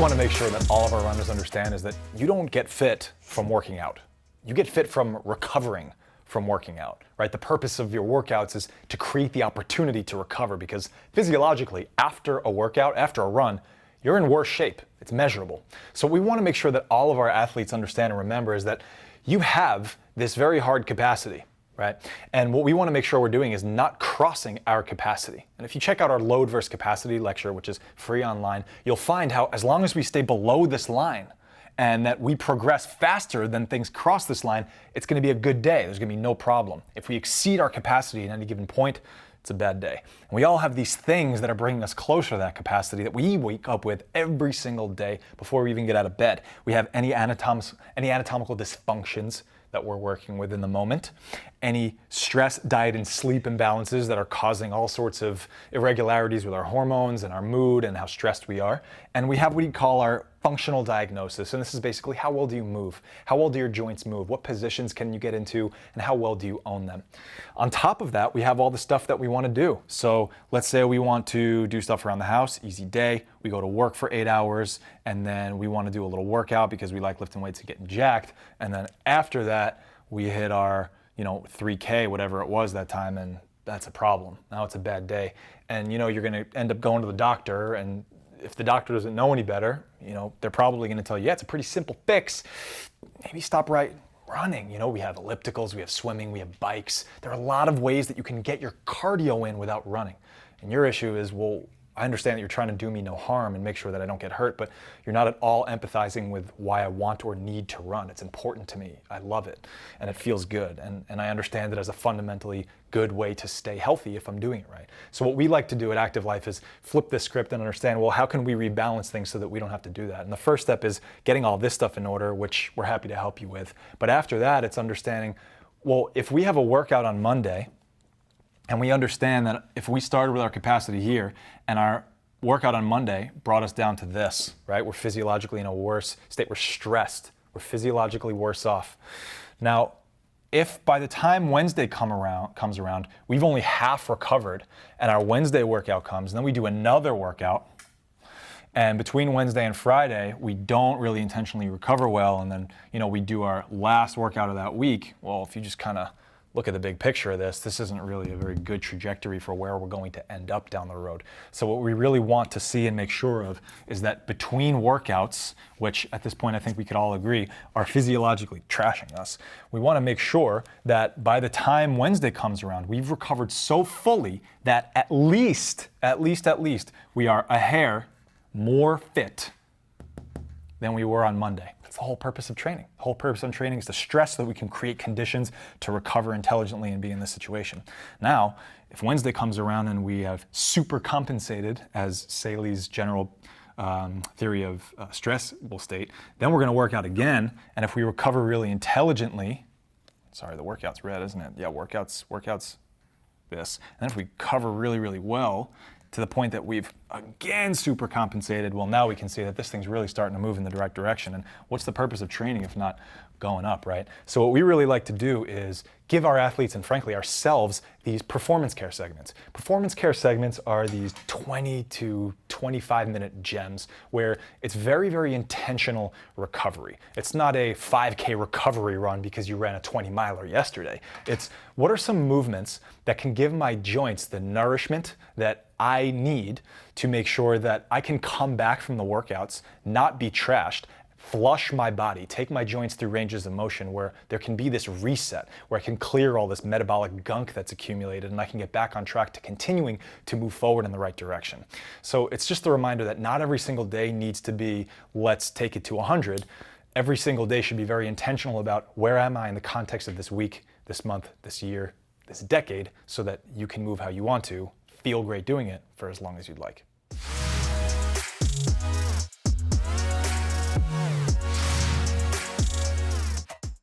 want to make sure that all of our runners understand is that you don't get fit from working out. You get fit from recovering from working out, right? The purpose of your workouts is to create the opportunity to recover, because physiologically, after a workout, after a run, you're in worse shape. It's measurable. So what we want to make sure that all of our athletes understand and remember is that you have this very hard capacity, right? And what we want to make sure we're doing is not crossing our capacity. And if you check out our load versus capacity lecture, which is free online, you'll find how as long as we stay below this line and that we progress faster than things cross this line, it's going to be a good day. There's going to be no problem. If we exceed our capacity at any given point, it's a bad day. And we all have these things that are bringing us closer to that capacity that we wake up with every single day before we even get out of bed. We have any anatomical dysfunctions that we're working with in the moment, any stress, diet, and sleep imbalances that are causing all sorts of irregularities with our hormones and our mood and how stressed we are. And we have what we call our functional diagnosis. And this is basically how well do you move? How well do your joints move? What positions can you get into? And how well do you own them? On top of that, we have all the stuff that we want to do. So let's say we want to do stuff around the house, easy day. We go to work for 8 hours, and then we want to do a little workout because we like lifting weights and getting jacked. And then after that, we hit our 3K, whatever it was that time, and that's a problem. Now it's a bad day. And you're going to end up going to the doctor, and if the doctor doesn't know any better, they're probably going to tell you, yeah, it's a pretty simple fix. Maybe stop running. We have ellipticals, we have swimming, we have bikes. There are a lot of ways that you can get your cardio in without running. And your issue is, well, I understand that you're trying to do me no harm and make sure that I don't get hurt, but you're not at all empathizing with why I want or need to run. It's important to me. I love it, and it feels good. And I understand it as a fundamentally good way to stay healthy if I'm doing it right. So what we like to do at Active Life is flip this script and understand, well, how can we rebalance things so that we don't have to do that? And the first step is getting all this stuff in order, which we're happy to help you with. But after that, it's understanding, well, if we have a workout on Monday, and we understand that if we started with our capacity here and our workout on Monday brought us down to this, right? We're physiologically in a worse state. We're stressed. We're physiologically worse off. Now, if by the time Wednesday comes around, we've only half recovered and our Wednesday workout comes, and then we do another workout, and between Wednesday and Friday, we don't really intentionally recover well, and then, we do our last workout of that week. Well, if you just kind of look at the big picture of this isn't really a very good trajectory for where we're going to end up down the road. So what we really want to see and make sure of is that between workouts, which at this point I think we could all agree are physiologically trashing us, we want to make sure that by the time Wednesday comes around, we've recovered so fully that at least, we are a hair more fit than we were on Monday. That's the whole purpose of training. The whole purpose of training is to stress so that we can create conditions to recover intelligently and be in this situation. Now, if Wednesday comes around and we have super compensated, as Saley's general theory of stress will state, then we're going to work out again. And if we recover really intelligently, sorry, the workout's red, isn't it? Yeah, workout's this. And then if we cover really, really well, to the point that we've again super compensated, well, now we can see that this thing's really starting to move in the direct direction. And what's the purpose of training if not going up, right? So what we really like to do is give our athletes and frankly ourselves these performance care segments. Performance care segments are these 20 to 25 minute gems where it's very, very intentional recovery. It's not a 5K recovery run because you ran a 20 miler yesterday. It's what are some movements that can give my joints the nourishment that I need to make sure that I can come back from the workouts, not be trashed, flush my body, take my joints through ranges of motion where there can be this reset, where I can clear all this metabolic gunk that's accumulated and I can get back on track to continuing to move forward in the right direction. So it's just a reminder that not every single day needs to be, let's take it to 100. Every single day should be very intentional about where am I in the context of this week, this month, this year, this decade, so that you can move how you want to, feel great doing it for as long as you'd like.